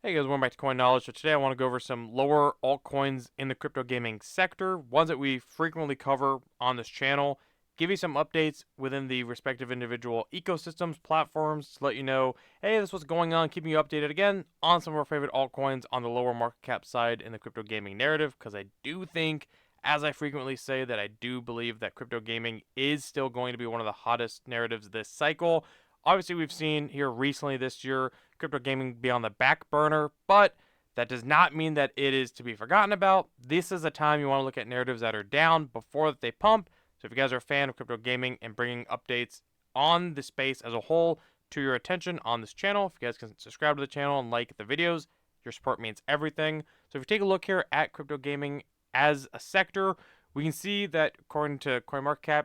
Hey guys, welcome back to Coin Knowledge. So today I want to go over some lower altcoins in the crypto gaming sector, ones that we frequently cover on this channel, give you some updates within the respective individual ecosystems, platforms to let you know, hey, this is what's going on, keeping you updated again on some of our favorite altcoins on the lower market cap side in the crypto gaming narrative, because I do think, as I frequently say, that I do believe that crypto gaming is still going to be one of the hottest narratives this cycle. Obviously, we've seen here recently this year crypto gaming be on the back burner, but that does not mean that it is to be forgotten about. This is a time you want to look at narratives that are down before they pump. So if you guys are a fan of crypto gaming and bringing updates on the space as a whole to your attention on this channel, if you guys can subscribe to the channel and like the videos, your support means everything. So if you take a look here at crypto gaming as a sector, we can see that according to CoinMarketCap,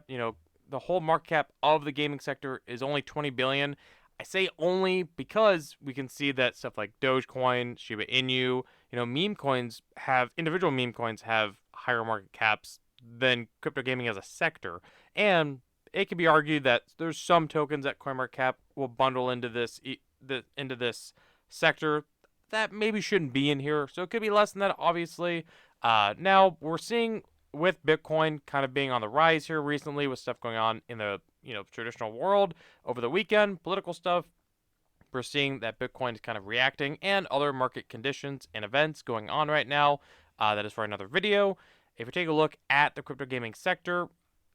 the whole market cap of the gaming sector is only 20 billion. I say only because we can see that stuff like Dogecoin, Shiba Inu, individual meme coins have higher market caps than crypto gaming as a sector. And it can be argued that there's some tokens that CoinMarketCap will bundle into this sector that maybe shouldn't be in here. So it could be less than that, obviously. Now we're seeing with Bitcoin kind of being on the rise here recently with stuff going on in the traditional world over the weekend, political stuff. We're seeing that Bitcoin is kind of reacting and other market conditions and events going on right now. That is for another video. If we take a look at the crypto gaming sector,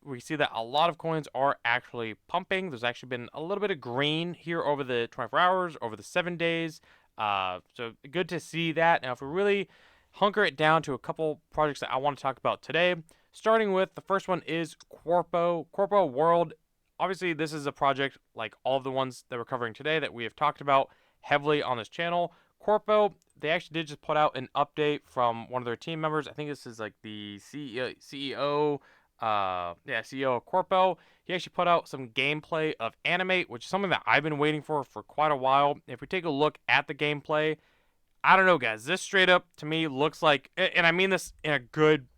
we see that a lot of coins are actually pumping. There's actually been a little bit of green here over the 24 hours, over the 7 days. So good to see that. Now, if we really hunker it down to a couple projects that I want to talk about today, starting with the first one is Corpo World. Obviously, this is a project like all of the ones that we're covering today that we have talked about heavily on this channel. Corpo, they actually did just put out an update from one of their team members. I think this is like the CEO of Corpo. He actually put out some gameplay of Animate, which is something that I've been waiting for quite a while. If we take a look at the gameplay, I don't know, guys. This straight up to me looks like, and I mean this in a good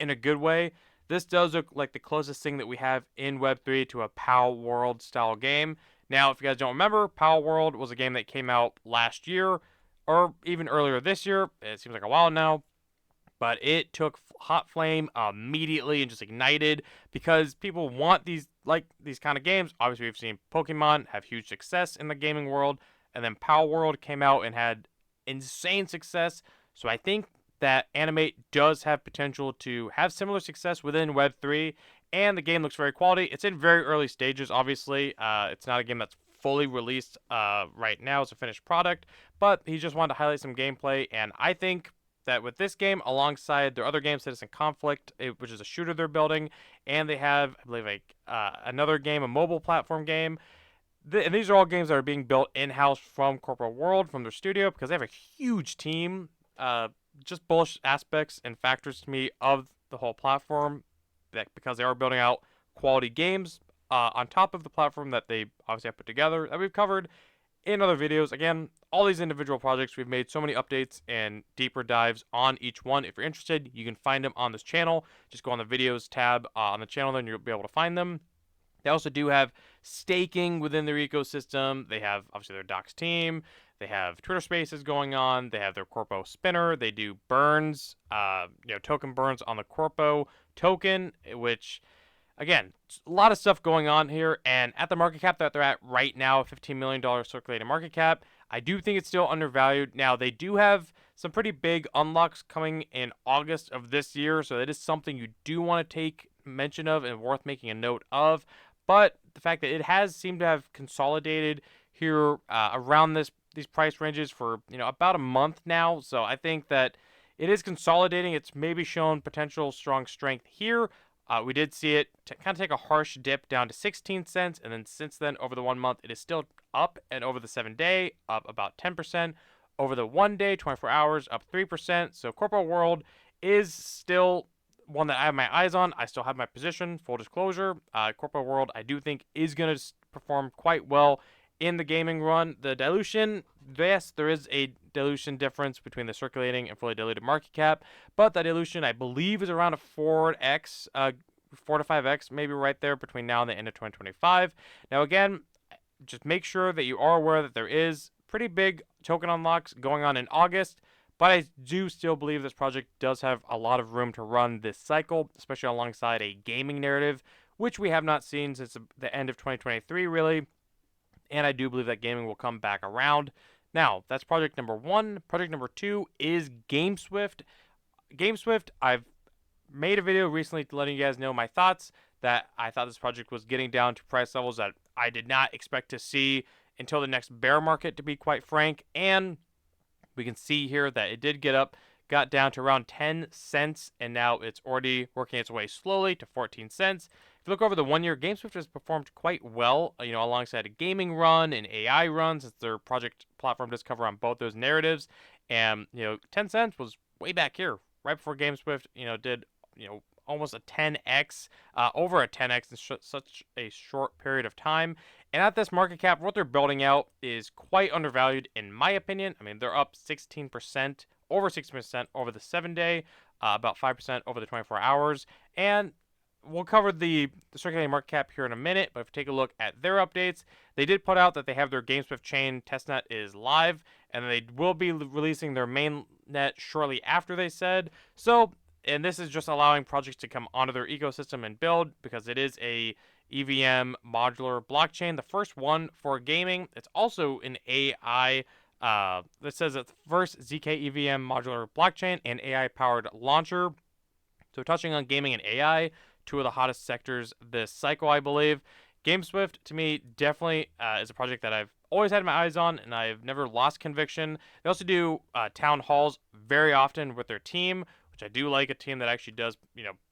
way. This does look like the closest thing that we have in Web3 to a Power World style game. Now, if you guys don't remember, Power World was a game that came out last year or even earlier this year. It seems like a while now, but it took hot flame immediately and just ignited because people want these kind of games. Obviously, we've seen Pokemon have huge success in the gaming world, and then Power World came out and had insane success. So I think that Animate does have potential to have similar success within Web3, and the game looks very quality. It's in very early stages, obviously. It's not a game that's fully released right now. It's a finished product, but he just wanted to highlight some gameplay, and I think that with this game, alongside their other game, Citizen Conflict, which is a shooter they're building, and they have, I believe, another game, a mobile platform game, and these are all games that are being built in-house from Corporate World, from their studio, because they have a huge team. Just bullish aspects and factors to me of the whole platform, because they are building out quality games on top of the platform that they obviously have put together that we've covered in other videos. Again, all these individual projects, we've made so many updates and deeper dives on each one. If you're interested, you can find them on this channel. Just go on the videos tab on the channel, then you'll be able to find them. They also do have staking within their ecosystem. They have, obviously, their Docs team. They have Twitter Spaces going on. They have their Corpo spinner. They do burns, token burns on the Corpo token, which, again, a lot of stuff going on here. And at the market cap that they're at right now, $15 million circulating market cap, I do think it's still undervalued. Now, they do have some pretty big unlocks coming in August of this year, so that is something you do want to take mention of and worth making a note of. But the fact that it has seemed to have consolidated here around these price ranges for about a month now, so I think that it is consolidating. It's maybe shown potential strong strength here. We did see it kind of take a harsh dip down to 16 cents, and then since then, over the 1 month, it is still up, and over the 7-day, up about 10%. Over the 1 day, 24 hours, up 3%. So Corporate World is still one that I have my eyes on. I still have my position, full disclosure. Corporate World, I do think, is going to perform quite well in the gaming run. The dilution, yes, there is a dilution difference between the circulating and fully diluted market cap, but that dilution, I believe, is around a 4x, 4 to 5x, maybe right there between now and the end of 2025. Now, again, just make sure that you are aware that there is pretty big token unlocks going on in August. But I do still believe this project does have a lot of room to run this cycle, especially alongside a gaming narrative, which we have not seen since the end of 2023, really. And I do believe that gaming will come back around. Now, that's project number one. Project number two is GameSwift. GameSwift, I've made a video recently letting you guys know my thoughts that I thought this project was getting down to price levels that I did not expect to see until the next bear market, to be quite frank. And we can see here that it did got down to around 10 cents, and now it's already working its way slowly to 14 cents. If you look over the 1 year, GameSwift has performed quite well, alongside a gaming run and AI run, since their project platform does cover on both those narratives. And, 10 cents was way back here, right before GameSwift, did, almost a 10x, over a 10x in such a short period of time. And at this market cap, what they're building out is quite undervalued, in my opinion. I mean, they're up 16%, over 16% over the 7-day, about 5% over the 24 hours. And we'll cover the circulating market cap here in a minute, but if you take a look at their updates, they did put out that they have their GameSwift chain testnet is live, and they will be releasing their mainnet shortly after, they said. So, and this is just allowing projects to come onto their ecosystem and build, because it is a EVM modular blockchain, the first one for gaming. It's also an AI. That says it's the first ZK EVM modular blockchain and AI powered launcher. So touching on gaming and AI, two of the hottest sectors this cycle, I believe. GameSwift, to me, definitely is a project that I've always had my eyes on, and I've never lost conviction. They also do town halls very often with their team, which I do like, a team that actually does,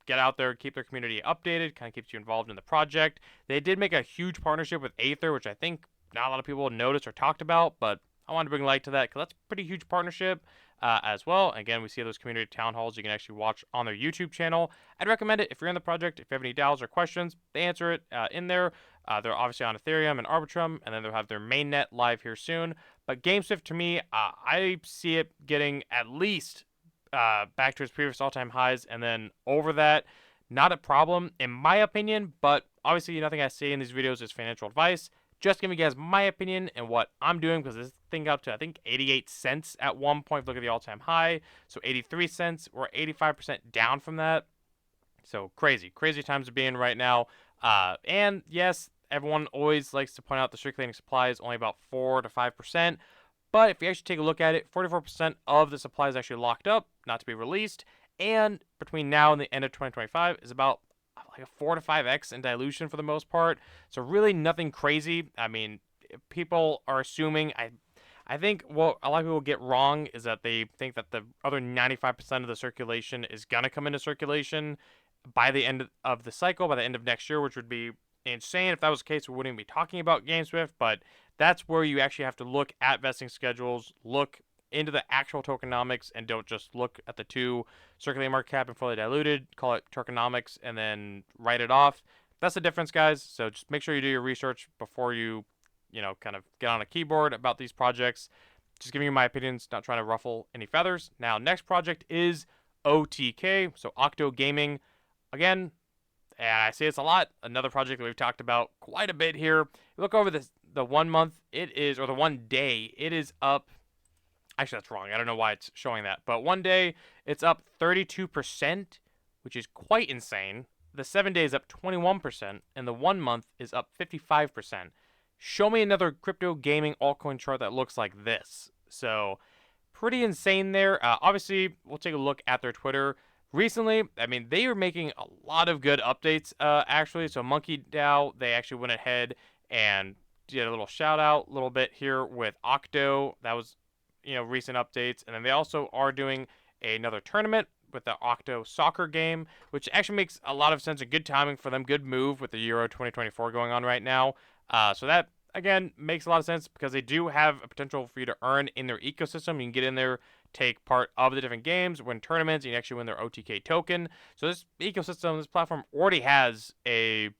get out there, keep their community updated, kind of keeps you involved in the project. They did make a huge partnership with Aether, which I think not a lot of people noticed or talked about, but I wanted to bring light to that because that's a pretty huge partnership as well. Again, we see those community town halls you can actually watch on their YouTube channel. I'd recommend it if you're in the project. If you have any doubts or questions, they answer it in there. They're obviously on Ethereum and Arbitrum, and then they'll have their mainnet live here soon. But GameSwift, to me, I see it getting at least back to its previous all-time highs, and then over that. Not a problem, in my opinion, but obviously nothing I say in these videos is financial advice. Just giving you guys my opinion and what I'm doing, because this thing got up to, I think, 88 cents at one point. Look at the all-time high. So 83 cents. We're 85% down from that. So crazy times to be in right now. And yes, everyone always likes to point out the circulating supply is only about 4 to 5%. But if you actually take a look at it, 44% of the supply is actually locked up, not to be released. And between now and the end of 2025 is about like a 4 to 5x in dilution for the most part. So really nothing crazy. I mean, people are assuming, I think what a lot of people get wrong is that they think that the other 95% of the circulation is going to come into circulation by the end of the cycle, by the end of next year, which would be insane. If that was the case, we wouldn't be talking about GameSwift, but that's where you actually have to look at vesting schedules, look into the actual tokenomics, and don't just look at the two, circulating market cap and fully diluted, call it tokenomics, and then write it off. That's the difference, guys. So just make sure you do your research before you, kind of get on a keyboard about these projects. Just giving you my opinions, not trying to ruffle any feathers. Now, next project is OTK, so Octo Gaming. Again, and I say it's a lot, another project that we've talked about quite a bit here. You look over the 1 month, or the 1 day, it is up. Actually, that's wrong. I don't know why it's showing that. But 1 day, it's up 32%, which is quite insane. The 7 days up 21%, and the 1 month is up 55%. Show me another crypto gaming altcoin chart that looks like this. So, pretty insane there. Obviously, we'll take a look at their Twitter. Recently, I mean, they are making a lot of good updates, actually. So, Monkey DAO, they actually went ahead and did a little shout out a little bit here with Octo. That was, recent updates. And then they also are doing another tournament with the Octo soccer game, which actually makes a lot of sense. A good timing for them. Good move with the Euro 2024 going on right now. So that, again, makes a lot of sense because they do have a potential for you to earn in their ecosystem. You can get in there, take part of the different games, win tournaments, and you actually win their OTK token. So this ecosystem, this platform already has a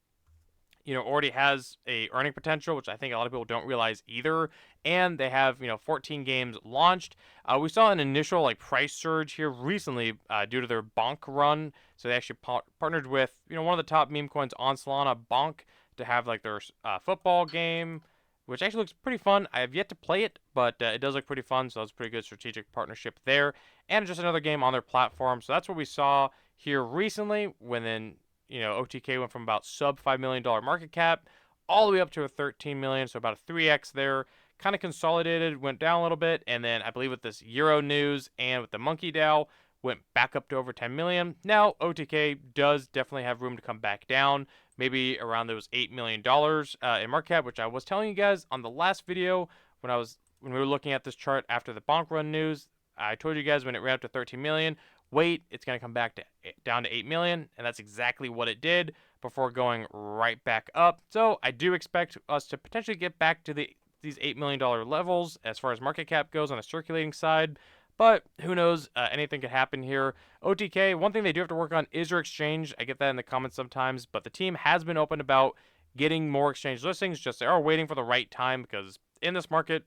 earning potential, which I think a lot of people don't realize either. And they have, 14 games launched. We saw an initial price surge here recently due to their Bonk run. So they actually partnered with, one of the top meme coins on Solana, Bonk, to have their football game which actually looks pretty fun. I have yet to play it, but it does look pretty fun, so that's a pretty good strategic partnership there. And just another game on their platform. So that's what we saw here recently when then, OTK went from about sub $5 million market cap all the way up to a 13 million, so about a 3x there. Kind of consolidated, went down a little bit, and then I believe with this Euro news and with the Monkey DAO, went back up to over 10 million. Now, OTK does definitely have room to come back down, maybe around those $8 million in market cap, which I was telling you guys on the last video when we were looking at this chart after the bonk run news. I told you guys when it ran up to 13 million, wait, it's going to come back down to 8 million, and that's exactly what it did before going right back up. So I do expect us to potentially get back to these $8 million levels as far as market cap goes on the circulating side. But who knows? Anything could happen here. OTK, one thing they do have to work on is their exchange. I get that in the comments sometimes, but the team has been open about getting more exchange listings. Just they are waiting for the right time, because in this market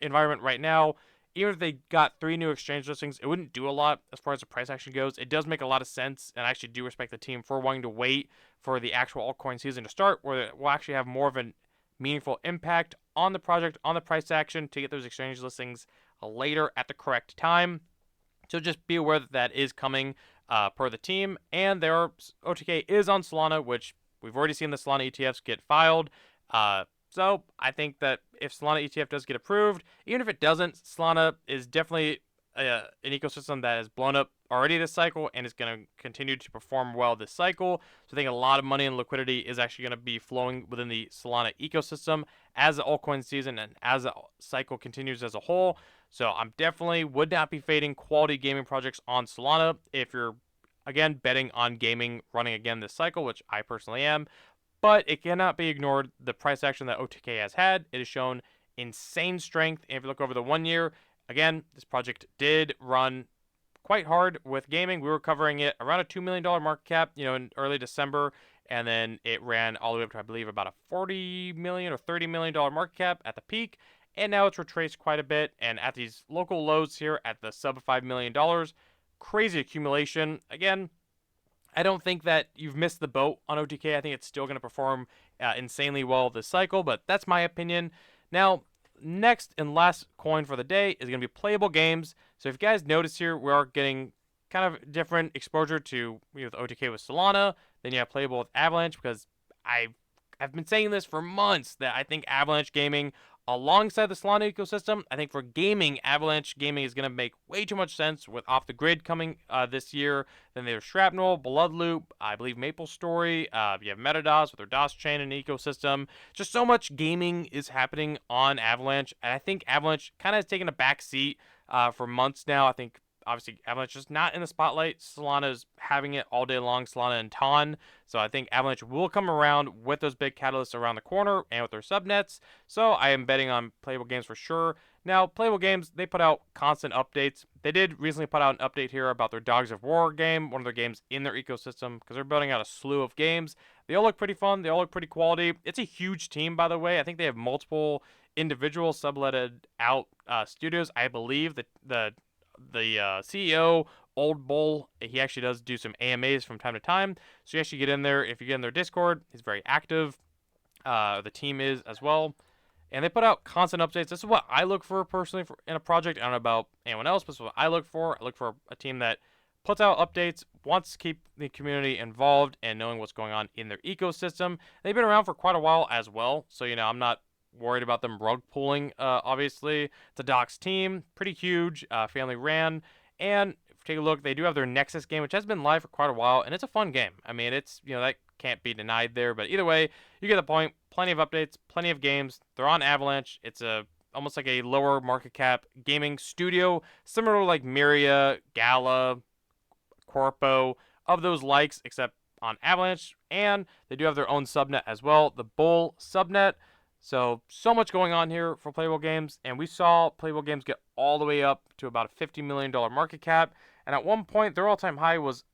environment right now, even if they got 3 new exchange listings, it wouldn't do a lot as far as the price action goes. It does make a lot of sense, and I actually do respect the team for wanting to wait for the actual altcoin season to start, where it will actually have more of a meaningful impact on the project, on the price action, to get those exchange listings later at the correct time. So just be aware that that is coming per the team. And OTK is on Solana, which we've already seen the Solana ETFs get filed. So I think that if Solana ETF does get approved, even if it doesn't, Solana is definitely an ecosystem that has blown up already this cycle and is going to continue to perform well this cycle. So I think a lot of money and liquidity is actually going to be flowing within the Solana ecosystem as the altcoin season and as the cycle continues as a whole. So I'm definitely would not be fading quality gaming projects on Solana if you're, again, betting on gaming running again this cycle, which I personally am. But it cannot be ignored, the price action that OTK has had. It has shown insane strength. And if you look over the 1 year, again, this project did run quite hard with gaming. We were covering it around a $2 million market cap, in early December. And then it ran all the way up to, I believe, about a $40 million or $30 million market cap at the peak. And now it's retraced quite a bit. And at these local lows here at the sub $5 million, crazy accumulation. Again, I don't think that you've missed the boat on OTK. I think it's still going to perform insanely well this cycle, but that's my opinion. Now, next and last coin for the day is going to be playable games. So if you guys notice here, we are getting kind of different exposure to with OTK with Solana. Then you have playable with Avalanche, because I've been saying this for months that I think Avalanche Gaming, alongside the Solana ecosystem, I think for gaming, Avalanche Gaming is going to make way too much sense with Off the Grid coming this year. Then there's Shrapnel, Bloodloop, I believe Maple Story. You have MetaDOS with their DOS chain and ecosystem. Just so much gaming is happening on Avalanche. And I think Avalanche kind of has taken a back seat for months now. I think obviously Avalanche is not in the spotlight. Solana is having it all day long, Solana and Ton. So I think Avalanche will come around with those big catalysts around the corner and with their subnets. So I am betting on playable games for sure. Now, playable games, they put out constant updates. They did recently put out an update here about their Dogs of War game, one of their games in their ecosystem, because they're building out a slew of games. They all look pretty fun. They all look pretty quality. It's a huge team, by the way. I think they have multiple individual subletted out studios. I believe that the CEO, Old Bull, he actually does do some AMAs from time to time. So you actually get in there. If you get in their Discord, he's very active. The team is as well. And they put out constant updates. This is what I look for personally in a project. I don't know about anyone else, but this is what I look for. I look for a team that puts out updates, wants to keep the community involved and knowing what's going on in their ecosystem. They've been around for quite a while as well. So, I'm not worried about them rug pulling, obviously. It's a Docs team, pretty huge, family ran. And if you take a look, they do have their Nexus game, which has been live for quite a while, and it's a fun game. I mean, it's, that can't be denied there. But either way, you get the point. Plenty of updates, plenty of games. They're on Avalanche. It's almost like a lower market cap gaming studio, similar to like Myria, Gala, Corpo, of those likes, except on Avalanche. And they do have their own subnet as well, the Bull subnet. So much going on here for playable games. And we saw playable games get all the way up to about a $50 million market cap. And at one point, their all-time high was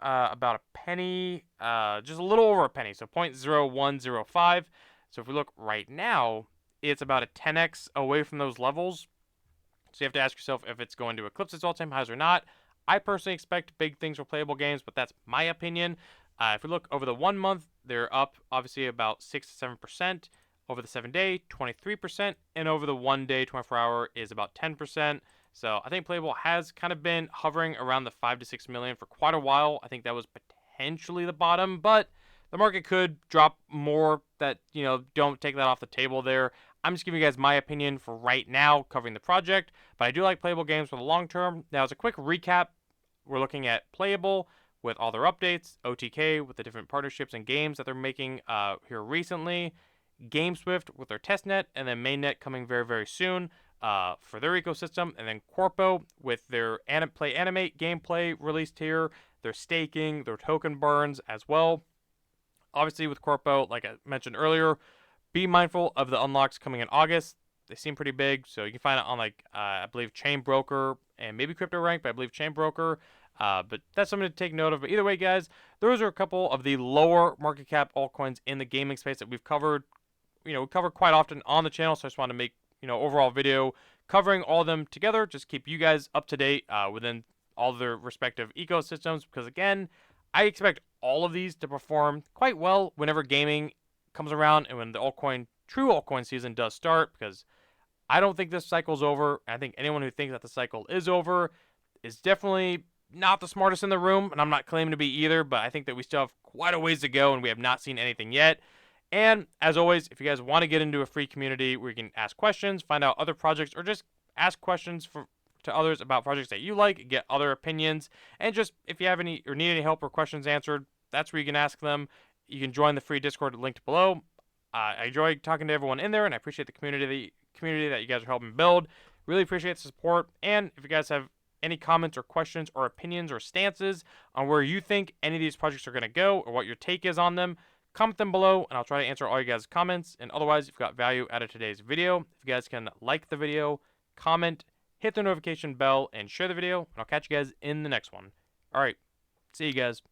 about a penny, just a little over a penny, so 0.0105. So if we look right now, it's about a 10x away from those levels. So you have to ask yourself if it's going to eclipse its all-time highs or not. I personally expect big things for playable games, but that's my opinion. If we look over the 1 month, they're up obviously about 6 to 7%. Over the 7-day, 23%, and over the 1-day, 24-hour is about 10%. So I think Playable has kind of been hovering around the 5 to 6 million for quite a while. I think that was potentially the bottom, but the market could drop more. That, don't take that off the table there. I'm just giving you guys my opinion for right now covering the project, but I do like Playable games for the long term. Now, as a quick recap, we're looking at Playable with all their updates, OTK with the different partnerships and games that they're making here recently, GameSwift with their testnet, and then mainnet coming very, very soon for their ecosystem, and then Corpo with their Play Animate gameplay released here, their staking, their token burns as well. Obviously, with Corpo, like I mentioned earlier, be mindful of the unlocks coming in August. They seem pretty big, so you can find it on I believe Chain Broker and maybe Crypto Rank, but I believe Chain Broker. But that's something to take note of. But either way, guys, those are a couple of the lower market cap altcoins in the gaming space that we've covered. We cover quite often on the channel, so I just want to make overall video covering all of them together. Just keep you guys up to date within all their respective ecosystems, because again, I expect all of these to perform quite well whenever gaming comes around and when the true altcoin season does start, because I don't think this cycle's over. I think anyone who thinks that the cycle is over is definitely not the smartest in the room, and I'm not claiming to be either, but I think that we still have quite a ways to go, and we have not seen anything yet. And as always, if you guys want to get into a free community where you can ask questions, find out other projects, or just ask questions to others about projects that you like, get other opinions, and just if you have any or need any help or questions answered, that's where you can ask them. You can join the free Discord linked below. I enjoy talking to everyone in there, and I appreciate the community that you guys are helping build. Really appreciate the support. And if you guys have any comments or questions or opinions or stances on where you think any of these projects are going to go or what your take is on them, comment them below, and I'll try to answer all you guys' comments. And otherwise, if you got value out of today's video, if you guys can like the video, comment, hit the notification bell, and share the video, and I'll catch you guys in the next one. All right, see you guys.